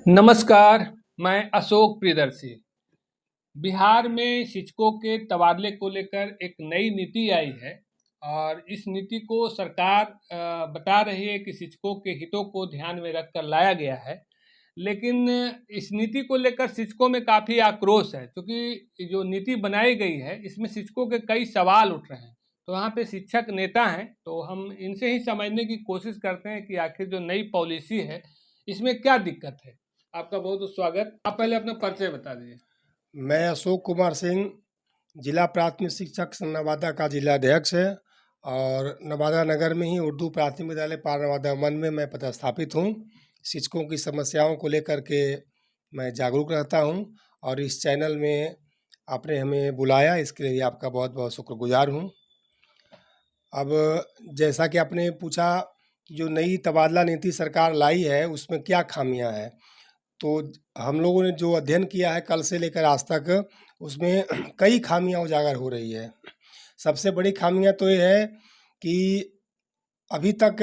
नमस्कार, मैं अशोक प्रियदर्शी। बिहार में शिक्षकों के तबादले को लेकर एक नई नीति आई है और इस नीति को सरकार बता रही है कि शिक्षकों के हितों को ध्यान में रखकर लाया गया है। लेकिन इस नीति को लेकर शिक्षकों में काफ़ी आक्रोश है, क्योंकि जो नीति बनाई गई है, इसमें शिक्षकों के कई सवाल उठ रहे हैं। तो यहाँ पे शिक्षक नेता हैं, तो हम इनसे ही समझने की कोशिश करते हैं कि आखिर जो नई पॉलिसी है, इसमें क्या दिक्कत है। आपका बहुत बहुत स्वागत। आप पहले अपना परिचय बता दीजिए। मैं अशोक कुमार सिंह, जिला प्राथमिक शिक्षक संघ नवादा का जिला अध्यक्ष है और नवादा नगर में ही उर्दू प्राथमिक विद्यालय पार नवादा वन में मैं पदस्थापित हूँ। शिक्षकों की समस्याओं को लेकर के मैं जागरूक रहता हूँ और इस चैनल में आपने हमें बुलाया, इसके लिए आपका बहुत बहुत शुक्रगुजार हूँ। अब जैसा कि आपने पूछा कि जो नई तबादला नीति सरकार लाई है उसमें क्या खामियां हैं, तो हम लोगों ने जो अध्ययन किया है कल से लेकर आज तक, उसमें कई खामियां उजागर हो रही है। सबसे बड़ी खामियां तो ये है कि अभी तक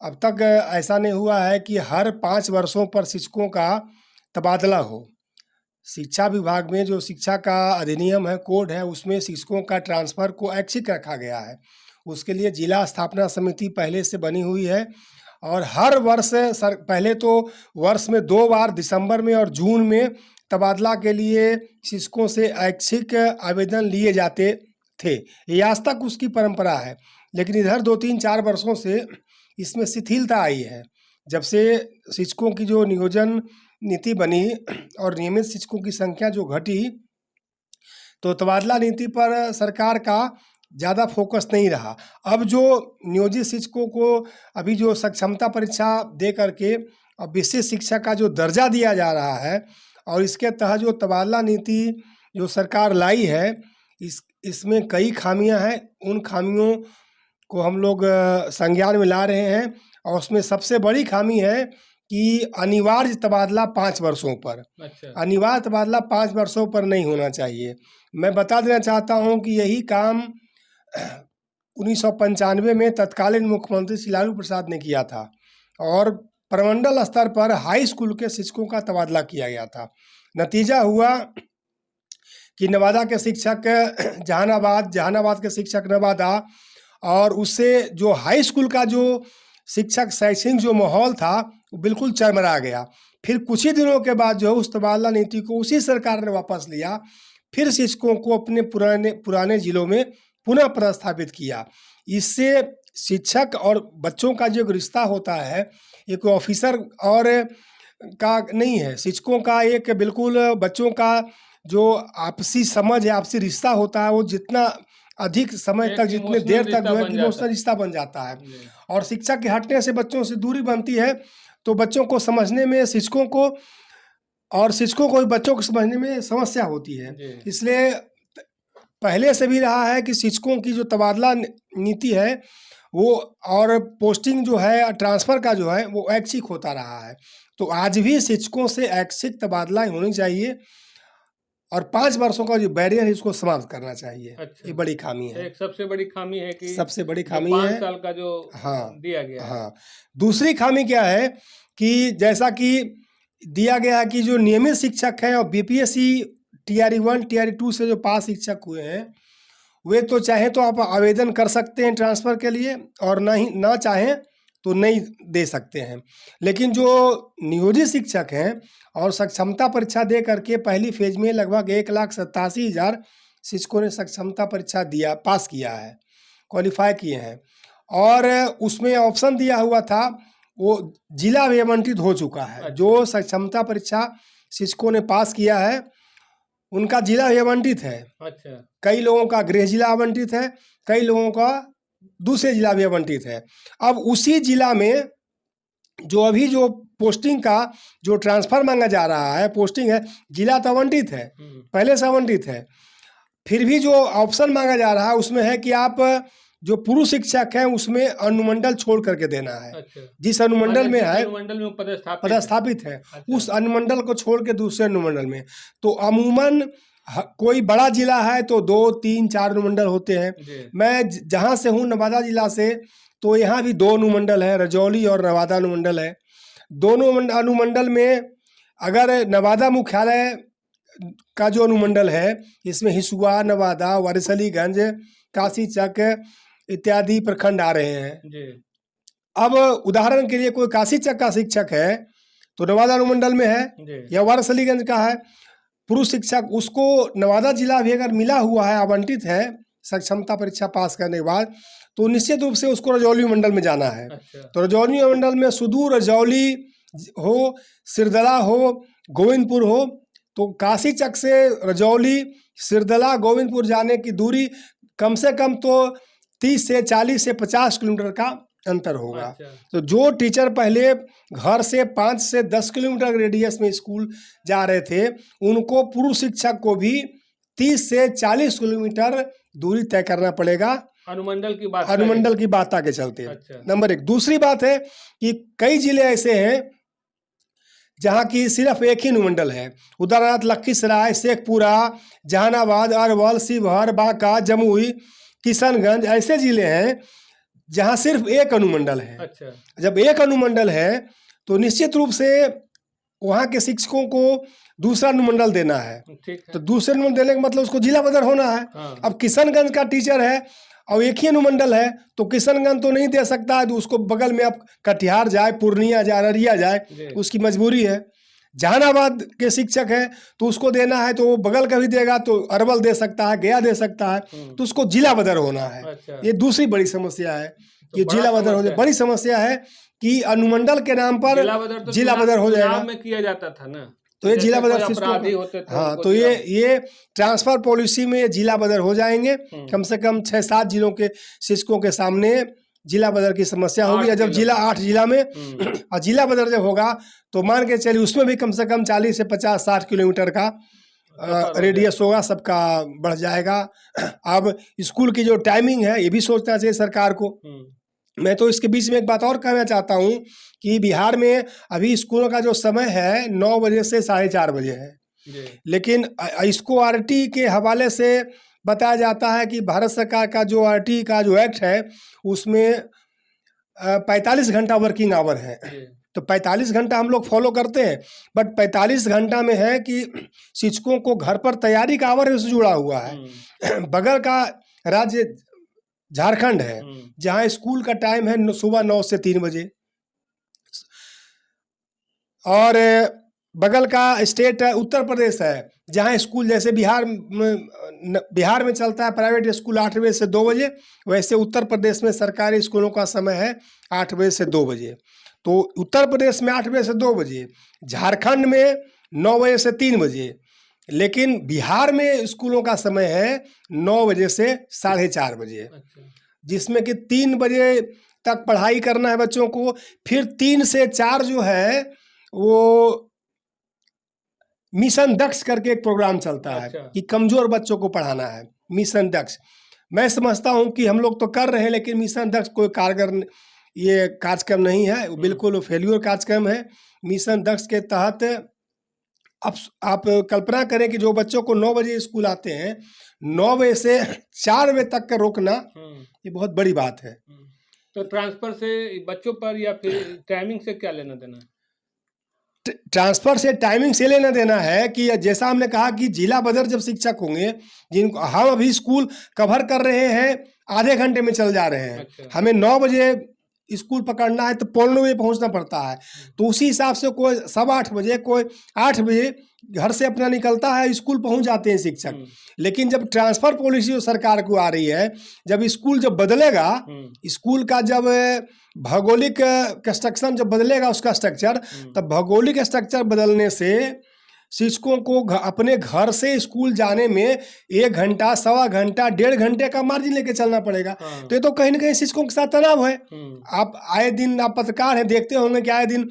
अब तक ऐसा नहीं हुआ है कि हर 5 वर्षों पर शिक्षकों का तबादला हो। शिक्षा विभाग में जो शिक्षा का अधिनियम है, कोड है, उसमें शिक्षकों का ट्रांसफ़र को ऐच्छिक रखा गया है। उसके लिए जिला स्थापना समिति पहले से बनी हुई है और हर वर्ष पहले तो वर्ष में 2 बार दिसंबर में और जून में तबादला के लिए शिक्षकों से ऐच्छिक आवेदन लिए जाते थे। ये आज तक उसकी परंपरा है, लेकिन इधर 2-3-4 वर्षों से इसमें शिथिलता आई है। जब से शिक्षकों की जो नियोजन नीति बनी और नियमित शिक्षकों की संख्या जो घटी, तो तबादला नीति पर सरकार का ज़्यादा फोकस नहीं रहा। अब जो नियोजित शिक्षकों को अभी जो सक्षमता परीक्षा दे करके अब विशिष्ट शिक्षा का जो दर्जा दिया जा रहा है और इसके तहत जो तबादला नीति जो सरकार लाई है, इसमें कई खामियां हैं। उन खामियों को हम लोग संज्ञान में ला रहे हैं और उसमें सबसे बड़ी खामी है कि अनिवार्य तबादला 5 वर्षों पर। अनिवार्य तबादला 5 वर्षों पर नहीं होना चाहिए। मैं बता देना चाहता हूं कि यही काम 1995 में तत्कालीन मुख्यमंत्री श्री लालू प्रसाद ने किया था और प्रमंडल स्तर पर हाई स्कूल के शिक्षकों का तबादला किया गया था। नतीजा हुआ कि नवादा के शिक्षक जहानाबाद के शिक्षक नवादा, और उससे जो हाई स्कूल का जो शिक्षक शैक्षणिक जो माहौल था वो बिल्कुल चरमरा गया। फिर कुछ ही दिनों के बाद जो उस तबादला नीति को उसी सरकार ने वापस लिया, फिर शिक्षकों को अपने पुराने जिलों में पुनः प्रस्थापित किया। इससे शिक्षक और बच्चों का जो रिश्ता होता है, एक ऑफिसर और का नहीं है, शिक्षकों का एक बिल्कुल बच्चों का जो आपसी समझ है, आपसी रिश्ता होता है, वो जितना अधिक समय तक, जितने देर तक जो है इमोशनल रिश्ता बन जाता है और शिक्षक के हटने से बच्चों से दूरी बनती है। तो बच्चों को समझने में शिक्षकों को भी बच्चों को समझने में समस्या होती है। इसलिए पहले से भी रहा है कि शिक्षकों की जो तबादला नीति है वो और पोस्टिंग जो है, ट्रांसफ़र का जो है, वो ऐच्छिक होता रहा है। तो आज भी शिक्षकों से ऐच्छिक तबादला होनी चाहिए और 5 वर्षों का जो बैरियर है इसको समाप्त करना चाहिए। ये बड़ी खामी है। एक सबसे बड़ी खामी है कि सबसे बड़ी खामी 5 साल का जो दिया गया है। हाँ, दूसरी खामी क्या है कि जैसा कि दिया गया है कि जो नियमित शिक्षक हैं और बीपीएससी टीआरई 1 टीआरई 2 से जो पास शिक्षक हुए हैं, वे तो चाहे तो आप आवेदन कर सकते हैं ट्रांसफ़र के लिए और ना चाहें तो नहीं दे सकते हैं। लेकिन जो नियोजित शिक्षक हैं और सक्षमता परीक्षा दे करके पहली फेज में लगभग 1,87,000 शिक्षकों ने सक्षमता परीक्षा पास किया है, क्वालिफाई किए हैं और उसमें ऑप्शन दिया हुआ था, वो जिला भी आवंटित हो चुका है। जो सक्षमता परीक्षा शिक्षकों ने पास किया है उनका जिला भी आवंटित है। कई लोगों का गृह जिला आवंटित है, कई लोगों का दूसरे जिला भी आवंटित है। अब उसी जिला में जो अभी जो पोस्टिंग का जो ट्रांसफ़र मांगा जा रहा है, पोस्टिंग है, जिला तो आवंटित है, पहले से आवंटित है, फिर भी जो ऑप्शन मांगा जा रहा है उसमें है कि आप जो पुरुष शिक्षक हैं उसमें अनुमंडल छोड़ करके देना है। जिस अनुमंडल में है, अनुमंडल में पदस्थापित है, उस अनुमंडल को छोड़ के दूसरे अनुमंडल में। तो अमूमन कोई बड़ा जिला है तो 2, 3, 4 अनुमंडल होते हैं। मैं जहाँ से हूँ नवादा जिला से, तो यहाँ भी 2 अनुमंडल है, रजौली और नवादा अनुमंडल है। दोनों अनुमंडल में अगर नवादा मुख्यालय का जो अनुमंडल है, इसमें हिसुआ, नवादा, वारिसलीगंज, काशीचक इत्यादि प्रखंड आ रहे हैं। जी। अब उदाहरण के लिए कोई काशीचक का शिक्षक है तो नवादा अनुमंडल में है, जी। या वारिसलीगंज का है पुरुष शिक्षक, उसको नवादा जिला भी अगर मिला हुआ है, आवंटित है सक्षमता परीक्षा पास करने के बाद, तो निश्चित रूप से उसको रजौली मंडल में जाना है। अच्छा। तो रजौली मंडल में सुदूर रजौली हो, सिरदला हो, गोविंदपुर हो, तो काशीचक से रजौली, सिरदला, गोविंदपुर जाने की दूरी कम से कम तो 30 से 40 से 50 किलोमीटर का अंतर होगा। अच्छा। तो जो टीचर पहले घर से 5 से 10 किलोमीटर रेडियस में स्कूल जा रहे थे, उनको पूर्व शिक्षक को भी 30 से 40 किलोमीटर दूरी तय करना पड़ेगा, अनुमंडल की बात के चलते। अच्छा। नंबर 1। दूसरी बात है कि कई जिले ऐसे हैं जहाँ की सिर्फ एक ही अनुमंडल है। उदाहरणार्थ लखीसराय, शेखपुरा, जहानाबाद, अरवल, शिवहर, बांका, जमुई, किशनगंज ऐसे जिले हैं जहाँ सिर्फ एक अनुमंडल है। अच्छा। जब एक अनुमंडल है तो निश्चित रूप से वहाँ के शिक्षकों को दूसरा अनुमंडल देना है। ठीक है। तो दूसरे अनुमंडल देने का मतलब उसको जिला बदर होना है। हाँ। अब किशनगंज का टीचर है और एक ही अनुमंडल है, तो किशनगंज तो नहीं दे सकता है, तो उसको बगल में अब कटिहार जाए, पूर्णिया जाए, अररिया जाए, उसकी मजबूरी है। जहानाबाद के शिक्षक है तो उसको देना है, तो वो बगल का भी देगा, तो अरवल दे सकता है, गया दे सकता है, तो उसको जिला बदर होना है। अच्छा। ये दूसरी बड़ी समस्या है कि तो जिला बदर हो जाए। बड़ी समस्या है कि अनुमंडल के नाम पर जिला बदर हो जाएगा। में किया जाता था ना, तो ये जिला बदर अपराधी होते थे। हाँ, तो ये ट्रांसफर पॉलिसी में जिला बदर हो जाएंगे। कम से कम 6-7 जिलों के शिक्षकों के सामने जिला बदर की समस्या होगी। जब जिला 8 जिला में और जिला बदर जब होगा तो मान के चलिए उसमें भी कम से कम 40 से 50-60 किलोमीटर का रेडियस होगा, सबका बढ़ जाएगा। अब स्कूल की जो टाइमिंग है ये भी सोचना चाहिए सरकार को। मैं तो इसके बीच में एक बात और कहना चाहता हूँ कि बिहार में अभी स्कूलों का जो समय है 9 बजे से 4:30 बजे है, लेकिन इसको आरटी के हवाले से बताया जाता है कि भारत सरकार का जो आरटी का जो एक्ट है उसमें 45 घंटा वर्किंग आवर है। तो 45 घंटा हम लोग फॉलो करते हैं, बट 45 घंटा में है कि शिक्षकों को घर पर तैयारी का आवर उससे जुड़ा हुआ है। बगल का राज्य झारखंड है जहाँ स्कूल का टाइम है सुबह 9 से 3 बजे, और बगल का स्टेट उत्तर प्रदेश है जहाँ स्कूल जैसे बिहार में चलता है प्राइवेट स्कूल 8 बजे से 2 बजे, वैसे उत्तर प्रदेश में सरकारी स्कूलों का समय है 8 बजे से 2 बजे। तो उत्तर प्रदेश में 8 बजे से 2 बजे, झारखंड में 9 बजे से 3 बजे, लेकिन बिहार में स्कूलों का समय है 9 बजे से 4:30 बजे। अच्छा। जिसमें कि 3 बजे तक पढ़ाई करना है बच्चों को, फिर 3 से 4 जो है वो मिशन दक्ष करके एक प्रोग्राम चलता है। अच्छा। कि कमजोर बच्चों को पढ़ाना है, मिशन दक्ष। मैं समझता हूं कि हम लोग तो कर रहे हैं, लेकिन मिशन दक्ष कोई कारगर ये कार्यक्रम नहीं है, बिल्कुल फेल्यूर कार्यक्रम है। मिशन दक्ष के तहत आप कल्पना करें कि जो बच्चों को 9 बजे स्कूल आते हैं, 9 बजे से 4 बजे तक का रोकना ये बहुत बड़ी बात है। तो ट्रांसफर से बच्चों पर या फिर टाइमिंग से क्या लेना देना? ट्रांसफर से टाइमिंग से लेना देना है कि जैसा हमने कहा कि जिला बदर जब शिक्षक होंगे, जिनको हम अभी स्कूल कवर कर रहे हैं आधे घंटे में चल जा रहे हैं। अच्छा। हमें 9 बजे स्कूल पकड़ना है तो 9:15 बजे पहुंचना पड़ता है, तो उसी हिसाब से कोई 7:15 बजे, कोई 8 बजे घर से अपना निकलता है, स्कूल पहुंच जाते हैं शिक्षक। लेकिन जब ट्रांसफर पॉलिसी जो सरकार को आ रही है, जब स्कूल जब बदलेगा, स्कूल का जब भौगोलिक कंस्ट्रक्शन जब बदलेगा उसका स्ट्रक्चर, तब भौगोलिक स्ट्रक्चर बदलने से शिक्षकों को अपने घर से स्कूल जाने में 1 घंटा, 1.25 घंटा, 1.5 घंटे का मार्जिन लेके चलना पड़ेगा। तो ये तो कहीं ना कहीं शिक्षकों के साथ तनाव है। आप आए दिन, आप पत्रकार हैं, देखते होंगे कि आए दिन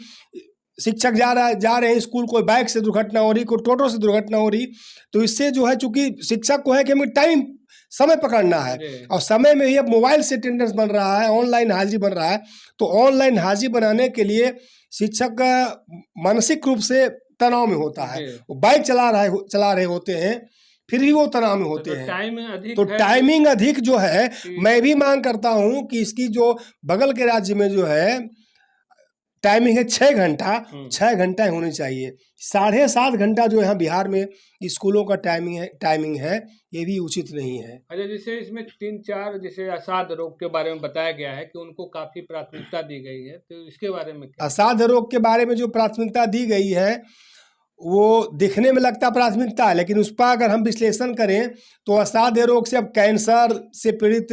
शिक्षक जा रहे हैं स्कूल, कोई बाइक से दुर्घटना हो रही, कोई टोटो से दुर्घटना हो रही। तो इससे जो है, चूंकि शिक्षक को है कि हमें टाइम समय पकड़ना है, और समय में ही अब मोबाइल से अटेंडेंस बन रहा है, ऑनलाइन हाजिरी बन रहा है। तो ऑनलाइन हाजिरी बनाने के लिए शिक्षक मानसिक रूप से तनाव में होता है। वो बाइक चला रहे होते हैं, फिर भी वो तनाव में होते हैं। तो टाइमिंग अधिक जो है, मैं भी मांग करता हूं कि इसकी जो बगल के राज्य में जो है टाइमिंग है 6 घंटा, हम्म। 6 घंटा होनी चाहिए। 7.5 घंटा जो यहाँ बिहार में स्कूलों का टाइमिंग है, ये भी उचित नहीं है। अच्छा, जैसे इसमें 3-4 जैसे असाध रोग के बारे में बताया गया है कि उनको काफी प्राथमिकता दी गई है, तो इसके बारे में क्या? असाध्य रोग के बारे में जो प्राथमिकता दी गई है वो दिखने में लगता प्राथमिकता है, लेकिन उस पर अगर हम विश्लेषण करें तो असाध्य रोग से अब कैंसर से पीड़ित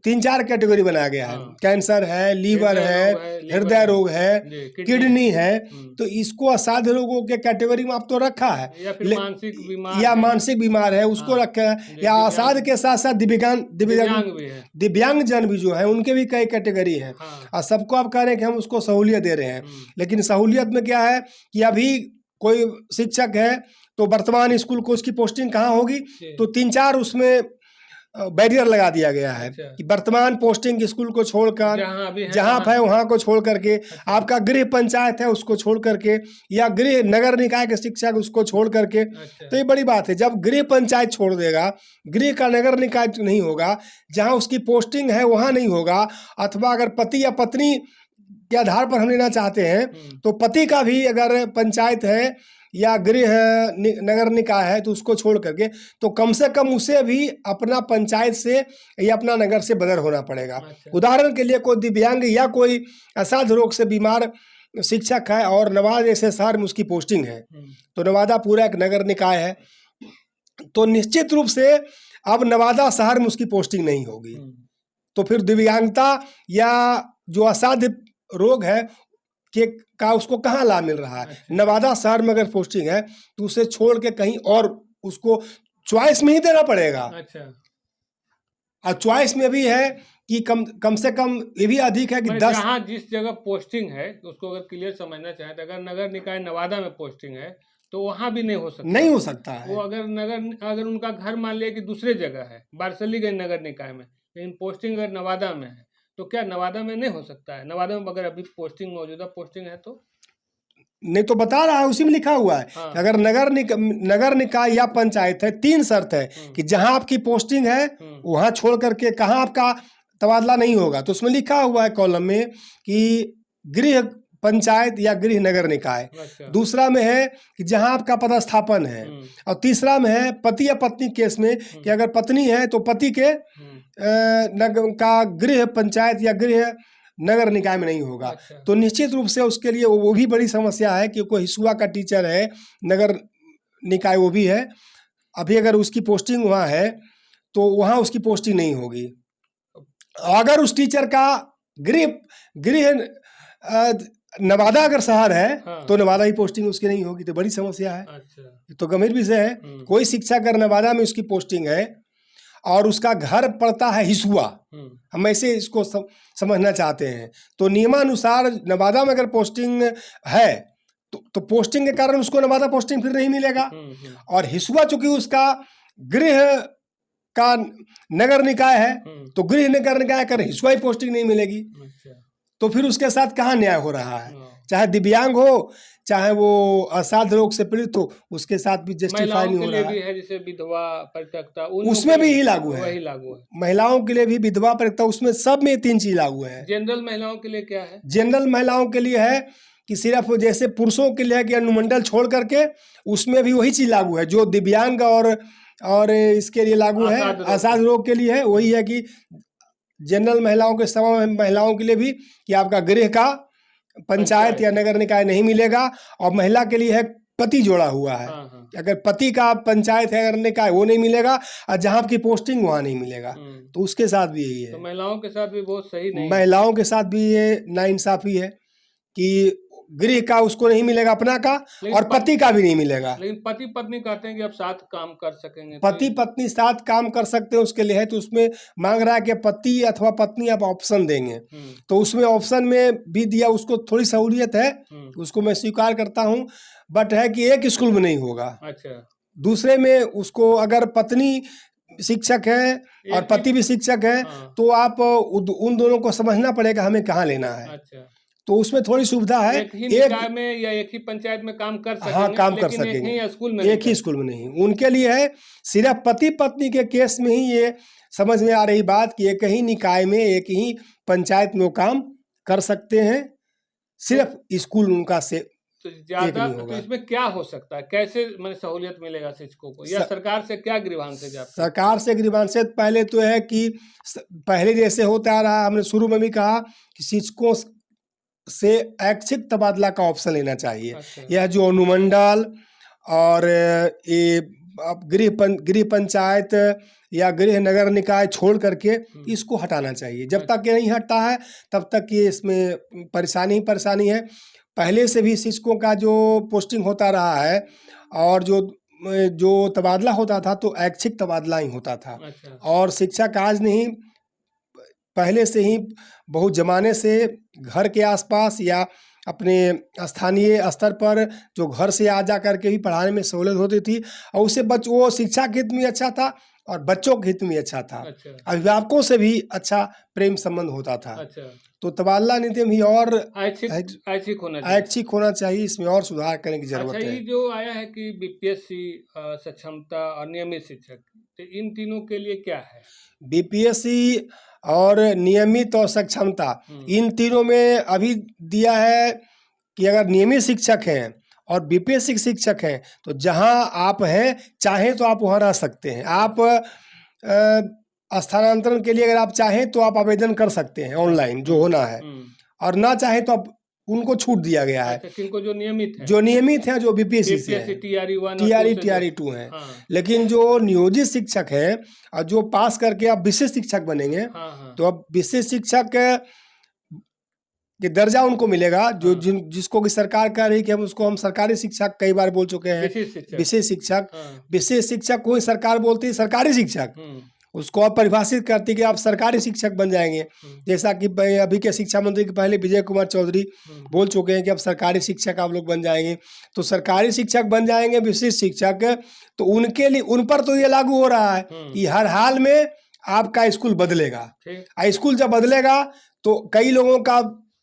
3-4 कैटेगरी बनाया गया है। हाँ। कैंसर है, लीवर है, हृदय रोग है, किडनी है, तो इसको असाध्य रोगों के कैटेगरी में आप तो रखा है, या फिर मानसिक बीमार या है। मानसिक बीमार है उसको हाँ, रखा है, या असाध्य के साथ साथ दिव्यांग जन भी जो है उनके भी कई कैटेगरी हैं। हाँ। और सबको आप कह रहे हैं कि हम उसको सहूलियत दे रहे हैं, लेकिन सहूलियत में क्या है कि अभी कोई शिक्षक है तो वर्तमान स्कूल को उसकी पोस्टिंग कहाँ होगी, तो 3-4 उसमें बैरियर लगा दिया गया है कि वर्तमान पोस्टिंग स्कूल को छोड़कर जहाँ है वहाँ को छोड़ करके, आपका गृह पंचायत है उसको छोड़ करके, या गृह नगर निकाय के शिक्षक उसको छोड़ करके। तो ये बड़ी बात है, जब गृह पंचायत छोड़ देगा, गृह का नगर निकाय नहीं होगा, जहाँ उसकी पोस्टिंग है वहाँ नहीं होगा, अथवा अगर पति या पत्नी के आधार पर हम लेना चाहते हैं तो पति का भी अगर पंचायत है या गृह नगर निकाय है तो उसको छोड़ करके, तो कम से कम उसे भी अपना पंचायत से या अपना नगर से बदर होना पड़ेगा। उदाहरण के लिए कोई दिव्यांग या कोई असाध्य रोग से बीमार शिक्षक है और नवादा जैसे शहर में उसकी पोस्टिंग है, तो नवादा पूरा एक नगर निकाय है, तो निश्चित रूप से अब नवादा शहर में उसकी पोस्टिंग नहीं होगी। तो फिर दिव्यांगता या जो असाध्य रोग है कि का उसको कहाँ लाभ मिल रहा है? नवादा शहर में अगर पोस्टिंग है तो उसे छोड़ के कहीं और उसको चॉइस में ही देना पड़ेगा। अच्छा। और चॉइस में भी है कि कम से कम ये भी अधिक है कि 10 जहाँ जिस जगह पोस्टिंग है उसको अगर क्लियर समझना चाहे तो अगर नगर निकाय नवादा में पोस्टिंग है तो वहाँ भी नहीं हो सकता है। वो अगर उनका घर मान लिया कि दूसरे जगह है, बारसलीगंज नगर निकाय में, लेकिन पोस्टिंग अगर नवादा में है तो क्या नवादा में नहीं हो सकता है? नवादा में अगर अभी पोस्टिंग मौजूदा पोस्टिंग है तो नहीं, तो बता रहा है उसी में लिखा हुआ है। हाँ। अगर नगर निकाय या पंचायत है, 3 शर्त है कि जहां आपकी पोस्टिंग है वहां छोड़ करके कहां आपका तबादला नहीं होगा। तो उसमें लिखा हुआ है कॉलम में कि गृह पंचायत या गृह नगर निकाय। अच्छा। दूसरा में है कि जहां आपका पदस्थापन है, और तीसरा में है पति या पत्नी केस में कि अगर पत्नी है तो पति के का गृह पंचायत या गृह नगर निकाय में नहीं होगा। अच्छा। तो निश्चित रूप से उसके लिए वो भी बड़ी समस्या है कि कोई हिसुआ का टीचर है, नगर निकाय वो भी है, अभी अगर उसकी पोस्टिंग वहाँ है तो वहाँ उसकी पोस्टिंग नहीं होगी। अगर उस टीचर का गृह नवादा अगर शहर है तो नवादा ही पोस्टिंग उसकी नहीं होगी, तो बड़ी समस्या है। अच्छा। तो गंभीर विषय है। कोई शिक्षक अगर नवादा में उसकी पोस्टिंग है और उसका घर पड़ता है हिसुआ, हम ऐसे इसको समझना चाहते हैं, तो नियमानुसार नवादा में अगर पोस्टिंग है तो पोस्टिंग के कारण उसको नवादा पोस्टिंग फिर नहीं मिलेगा, और हिसुआ चूंकि उसका गृह का नगर निकाय है तो गृह नगर निकाय कर हिसुआ ही पोस्टिंग नहीं मिलेगी। तो फिर उसके साथ कहाँ न्याय हो रहा है? चाहे दिव्यांग हो, चाहे वो असाध्य रोग से पीड़ित हो, उसके साथ भी जस्टिफाई नहीं हो रहा है। जैसे विधवा परित्यक्ता उसमें भी यही लागू है। वही लागू है। महिलाओं के लिए भी विधवा परित्यक्ता, उसमें सब में 3 चीज लागू है। जनरल महिलाओं के लिए क्या है? जनरल महिलाओं के लिए है कि सिर्फ जैसे पुरुषों के लिए है कि अनुमंडल छोड़ करके उसमें भी वही चीज लागू है जो दिव्यांग और इसके लिए लागू है, असाध्य रोग के लिए है। वही है कि जनरल महिलाओं के समान महिलाओं के लिए भी कि आपका गृह का पंचायत या नगर निकाय नहीं मिलेगा, और महिला के लिए है पति जोड़ा हुआ है। अगर पति का पंचायत है नगर निकाय वो नहीं मिलेगा, और जहाँ आपकी पोस्टिंग वहाँ नहीं मिलेगा, तो उसके साथ भी यही है। तो महिलाओं के साथ भी बहुत सही नहीं, महिलाओं के साथ भी ये नाइंसाफी है कि गृह का उसको नहीं मिलेगा अपना का, और पति का भी नहीं मिलेगा। लेकिन पति पत्नी कहते हैं कि अब साथ काम कर सकेंगे, पति पत्नी साथ काम कर सकते हैं उसके लिए है, तो उसमें मांग रहा है कि पति अथवा पत्नी आप ऑप्शन देंगे, तो उसमें ऑप्शन में भी दिया, उसको थोड़ी सहूलियत है, उसको मैं स्वीकार करता हूँ, बट है कि एक स्कूल में नहीं होगा। अच्छा। दूसरे में उसको अगर पत्नी शिक्षक है और पति भी शिक्षक है तो आप उन दोनों को समझना पड़ेगा हमें कहाँ लेना है। अच्छा। तो उसमें थोड़ी सुविधा है, एक ही निकाय में या एक ही पंचायत में काम कर सकेंगे। हाँ, काम कर सकेंगे, एक ही स्कूल में नहीं। उनके लिए है सिर्फ पति पत्नी के केस में ही ये समझ में आ रही बात कि एक ही निकाय में एक ही पंचायत में वो काम कर सकते हैं, सिर्फ स्कूल उनका से तो एक ज्यादा नहीं तो होगा। इसमें क्या हो सकता है, कैसे मैंने सहूलियत मिलेगा शिक्षकों को, या सरकार से क्या ग्रीवांश है आपके? सरकार से ग्रीवांशेत पहले तो है कि पहले जैसे होता आ रहा, हमने शुरू में भी कहा कि शिक्षकों से ऐच्छिक तबादला का ऑप्शन लेना चाहिए। अच्छा। यह जो अनुमंडल और ये गृह पंचायत या गृह नगर निकाय छोड़ करके इसको हटाना चाहिए। जब तक ये नहीं हटता है तब तक ये इसमें परेशानी ही परेशानी है। पहले से भी शिक्षकों का जो पोस्टिंग होता रहा है और जो तबादला होता था तो ऐच्छिक तबादला ही होता था। अच्छा। और शिक्षक आज नहीं, पहले से ही बहुत ज़माने से घर के आसपास या अपने स्थानीय स्तर पर जो घर से आ जा कर के भी पढ़ाने में सहूलियत होती थी, और उससे वो शिक्षा के हित में अच्छा था और बच्चों के हित में अच्छा था। अच्छा। अभिभावकों से भी अच्छा प्रेम संबंध होता था। अच्छा। तो तबादला नीति में भी और ऐच्छिक होना चाहिए। ऐच्छिक होना चाहिए, इसमें और सुधार करने की अच्छा, जरूरत ये है। जो आया है कि बीपीएससी, सक्षमता और नियमित शिक्षक, तो इन तीनों के लिए क्या है? बीपीएससी और नियमित और सक्षमता, इन तीनों में अभी दिया है कि अगर नियमित शिक्षक हैं और बीपीएससी शिक्षक हैं तो जहां आप हैं चाहें तो आप वहां रह सकते हैं। आप स्थानांतरण के लिए अगर आप चाहें तो आप आवेदन कर सकते हैं ऑनलाइन, जो होना है, और ना चाहें तो आप उनको छूट दिया गया है। अच्छा, किनको जो नियमित है, जो नियमित है, जो बीपीएससी से है, TRE 2 है। हाँ। लेकिन जो नियोजित शिक्षक है और जो पास करके आप विशेष शिक्षक बनेंगे, हाँ। तो अब विशेष शिक्षक कि दर्जा उनको मिलेगा जो जिसको कि सरकार कह रही कि हम सरकारी शिक्षक, कई बार बोल चुके हैं विशेष शिक्षक। विशेष शिक्षक को ही सरकार बोलती है सरकारी शिक्षक, उसको अब परिभाषित करती है कि आप सरकारी शिक्षक बन जाएंगे। जैसा कि अभी के शिक्षा मंत्री के पहले विजय कुमार चौधरी बोल चुके हैं कि अब सरकारी शिक्षक आप लोग बन जाएंगे। तो सरकारी शिक्षक बन जाएंगे विशेष शिक्षक, तो उनके लिए, उन पर तो ये लागू हो रहा है कि हर हाल में आपका स्कूल बदलेगा। स्कूल जब बदलेगा तो कई लोगों का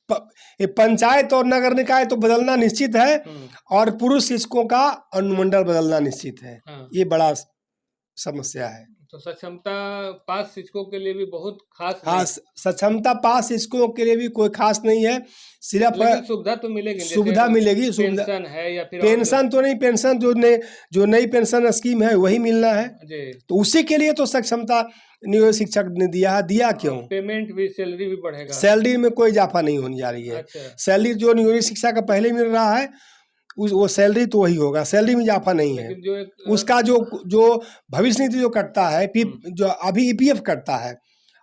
पंचायत और नगर निकाय तो बदलना निश्चित है, और पुरुष शिक्षकों का अनुमंडल बदलना निश्चित है। ये बड़ा समस्या है। तो सक्षमता पास शिक्षकों के लिए भी बहुत खास सक्षमता पास शिक्षकों के लिए भी कोई खास नहीं है, सिर्फ सुविधा तो मिलेगी, सुविधा मिलेगी। पेंशन है या फिर पेंशन तो नहीं, पेंशन जो नई पेंशन स्कीम है वही मिलना है, तो उसी के लिए तो सक्षमता नियोजित शिक्षक ने दिया क्यों? पेमेंट भी, सैलरी भी बढ़ेगा। सैलरी में कोई इजाफा नहीं होने जा रही है। अच्छा। सैलरी जो नियोजित शिक्षा का पहले मिल रहा है वो सैलरी तो वही होगा, सैलरी में इजाफा नहीं है। उसका जो भविष्य निधि जो कटता है, जो अभी ईपीएफ कटता है,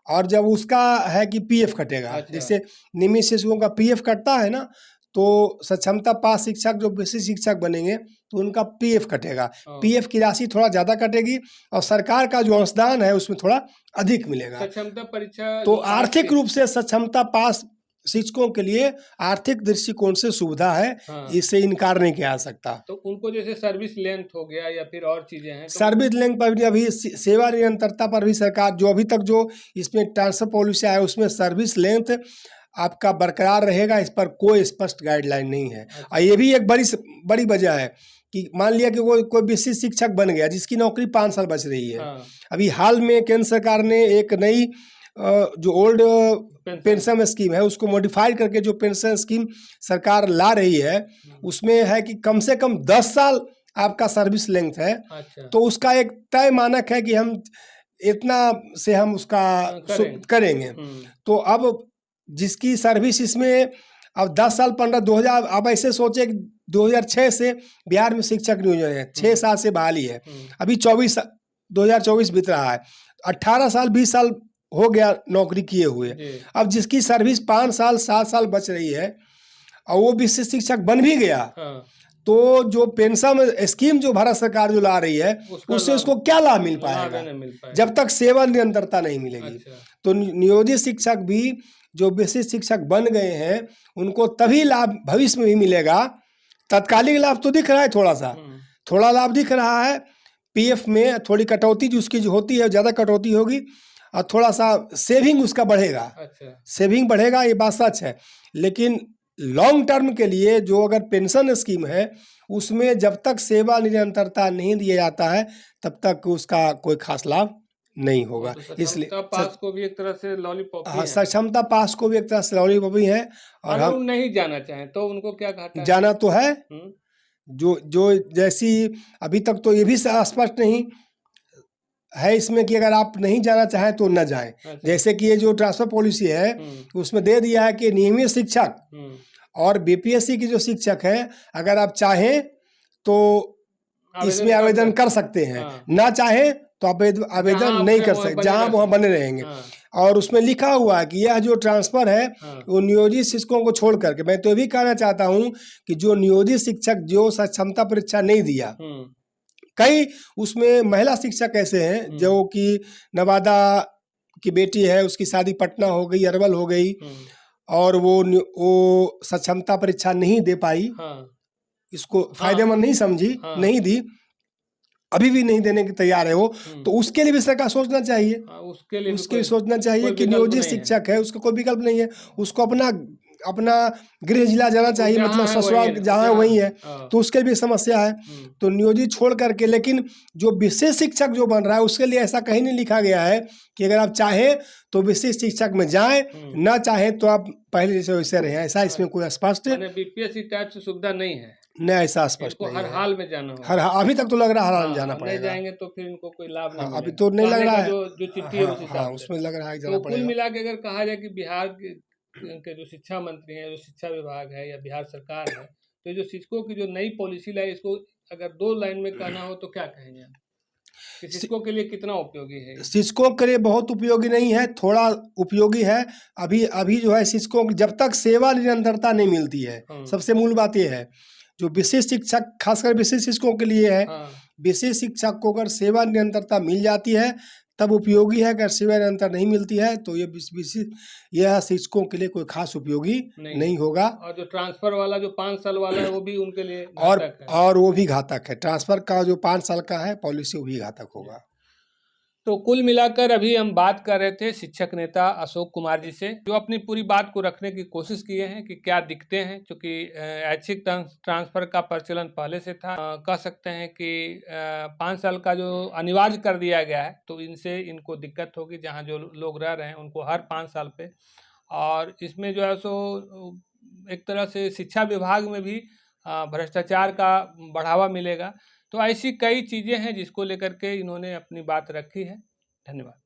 और जब उसका है कि पीएफ कटेगा। अच्छा। जैसे नियमित शिक्षकों का पीएफ कटता है ना, तो सक्षमता पास शिक्षक जो विशेष शिक्षक बनेंगे तो उनका पीएफ कटेगा। पीएफ की राशि थोड़ा ज्यादा कटेगी और सरकार का जो अनुदान है उसमें थोड़ा अधिक मिलेगा। सक्षमता परीक्षा तो आर्थिक रूप से सक्षमता पास शिक्षकों के लिए आर्थिक दृष्टिकोण से सुविधा है। इससे इनकार नहीं किया जा सकता। तो उनको जैसे सर्विस लेंथ हो गया या फिर और चीजें हैं, तो सर्विस लेंथ पर भी, अभी सेवा निरंतरता पर भी सरकार जो अभी तक जो इसमें ट्रांसफर पॉलिसी है उसमें सर्विस लेंथ आपका बरकरार रहेगा, इस पर कोई स्पष्ट गाइडलाइन नहीं है। और ये भी एक बड़ी वजह है कि मान लिया कि कोई विशेष शिक्षक बन गया जिसकी नौकरी 5 साल बच रही है। अभी हाल में केंद्र सरकार ने एक नई जो ओल्ड पेंशन स्कीम है उसको मॉडिफाइड करके जो पेंशन स्कीम सरकार ला रही है, उसमें है कि कम से कम 10 साल आपका सर्विस लेंथ है। अच्छा। तो उसका एक तय मानक है कि हम इतना से हम उसका करेंगे। तो अब जिसकी सर्विस इसमें अब 10 साल 2000, अब ऐसे सोचे 2006 से बिहार में शिक्षक नियोजन है, 6 साल से बहाली है, अभी 2024 बीत रहा है, 18 साल 20 साल हो गया नौकरी किए हुए। अब जिसकी सर्विस 5 साल 7 साल बच रही है और वो विशेष शिक्षक बन भी गया, तो जो पेंशन स्कीम जो भारत सरकार जो ला रही है उससे उसको क्या लाभ मिल पाएगा जब तक सेवा निरंतरता नहीं मिलेगी। तो नियोजित शिक्षक भी जो विशेष शिक्षक बन गए हैं उनको तभी लाभ भविष्य में भी मिलेगा। तत्कालिक लाभ तो दिख रहा है, थोड़ा लाभ दिख रहा है। पीएफ में थोड़ी कटौती जो उसकी जो होती है ज़्यादा कटौती होगी और थोड़ा सा सेविंग उसका बढ़ेगा। अच्छा। सेविंग बढ़ेगा, ये बात सच है, लेकिन लॉन्ग टर्म के लिए जो अगर पेंशन स्कीम है उसमें जब तक सेवा निरंतरता नहीं दिया जाता है तब तक उसका कोई खास लाभ नहीं वो होगा। तो इसलिए सक्षमता पास को भी एक तरह से लॉलीपॉप ही हाँ, है। सक्षमता पास को भी एक तरह से लॉलीपॉप ही है। और अगर वो हम नहीं जाना चाहें तो उनको क्या घाटा है? जाना तो है, हुँ, जो जो जैसी अभी तक तो ये भी स्पष्ट नहीं है इसमें कि अगर आप नहीं जाना चाहें तो न जाएँ। अच्छा। जैसे कि ये जो ट्रांसफ़र पॉलिसी है, हुँ, उसमें दे दिया है कि नियमित शिक्षक हुँ। और बीपीएससी के जो शिक्षक हैं, अगर आप चाहें तो आवेदन इसमें कर आवेदन कर सकते हैं। सकते हैं, हाँ, ना चाहें तो आवेदन जहाँ नहीं अपने कर वहाँ सकते, बने जहाँ रह वहाँ बने सकते हैं। रहेंगे। हाँ, और उसमें लिखा हुआ है कि यह जो ट्रांसफ़र है, हाँ, वो नियोजित शिक्षकों को छोड़ कर के, मैं तो ये भी कहना चाहता हूँ कि जो नियोजित शिक्षक जो सक्षमता परीक्षा नहीं दिया, हुँ, कई उसमें महिला शिक्षक ऐसे हैं हुँ, जो कि नवादा की बेटी है, उसकी शादी पटना हो गई, अरवल हो गई, हुँ, और वो सक्षमता परीक्षा नहीं दे पाई, हाँ, इसको हाँ, फ़ायदेमंद नहीं समझी, हाँ, नहीं दी, अभी भी नहीं देने की तैयार है वो, हुँ। तो उसके लिए भी सरकार सोचना चाहिए। हाँ, उसके लिए भी उसके भी कोई सोचना चाहिए कोई कि विकल्प नियोजित नहीं है। शिक्षक है, उसका कोई विकल्प नहीं है, उसको अपना अपना गृह जिला जाना वो चाहिए, मतलब जहाँ है वहीं ससुराल है जहाँ है जहाँ वहीं है, हाँ, तो उसके भी समस्या है। हुँ, तो नियोजित छोड़ करके, लेकिन जो विशेष शिक्षक जो बन रहा है उसके लिए ऐसा कहीं नहीं लिखा गया है कि अगर आप चाहें तो विशेष शिक्षक में जाएँ, हुँ। ना चाहें तो आप पहले जैसे वैसे रहें, ऐसा हाँ, इसमें कोई स्पष्ट माने बीपीएससी टाइप से सुविधा नहीं है। न ऐसा स्पष्ट इनको नहीं हर है। हाल में जाना हर होगा। अभी तक तो लग रहा है हर हाल में हाँ, जाना और नहीं पड़ेगा। जाएँगे तो फिर इनको कोई लाभ नहीं हाँ, अभी मिलेगा। तो नहीं लग कहने रहा का है। जो चिट्ठी है हाँ, उस हाँ, हिसाब से। उसमें लग रहा है कि जाना तो कुल पड़ेगा। मिला के अगर कहा जाए कि बिहार के जो शिक्षा मंत्री हैं, जो शिक्षा विभाग है या बिहार सरकार है, तो ये जो शिक्षकों की जो नई पॉलिसी लाई इसको अगर 2 लाइन में कहना हो तो क्या कहेंगे आप? कि शि शिक्षकों के लिए कितना उपयोगी है ये? शिक्षकों के लिए बहुत उपयोगी नहीं है, थोड़ा उपयोगी है। अभी अभी जो है शिक्षकों की जब तक सेवा निरंतरता नहीं मिलती है, हुँ, सबसे मूल बात ये है। जो विशेष शिक्षक खासकर विशेष शिक्षकों के लिए है, हाँ, विशेष शिक्षक को अगर सेवा निरंतरता मिल जाती है, तब उपयोगी है, अगर सेवा निरंतर नहीं मिलती है, तो ये विशेष यह शिक्षकों के लिए कोई ख़ास उपयोगी नहीं है। नहीं होगा। और जो ट्रांसफ़र वाला जो 5 साल वाला है वो भी उनके लिए और घातक है। और वो भी घातक है। ट्रांसफ़र का जो 5 साल का है पॉलिसी, वो भी घातक जी। होगा। तो कुल मिलाकर अभी हम बात कर रहे थे शिक्षक नेता अशोक कुमार जी से, जो अपनी पूरी बात को रखने की कोशिश किए हैं कि क्या दिक्कतें हैं, चूँकि ऐच्छिक ट्रांसफ़र का प्रचलन पहले से था। कह सकते हैं कि 5 साल का जो अनिवार्य कर दिया गया है, तो इनसे इनको दिक्कत होगी, जहाँ जो लोग रह रहे हैं उनको हर 5 साल पे। और इसमें जो है सो एक तरह से शिक्षा विभाग में भी भ्रष्टाचार का बढ़ावा मिलेगा। तो ऐसी कई चीज़ें हैं जिसको लेकर के इन्होंने अपनी बात रखी है। धन्यवाद।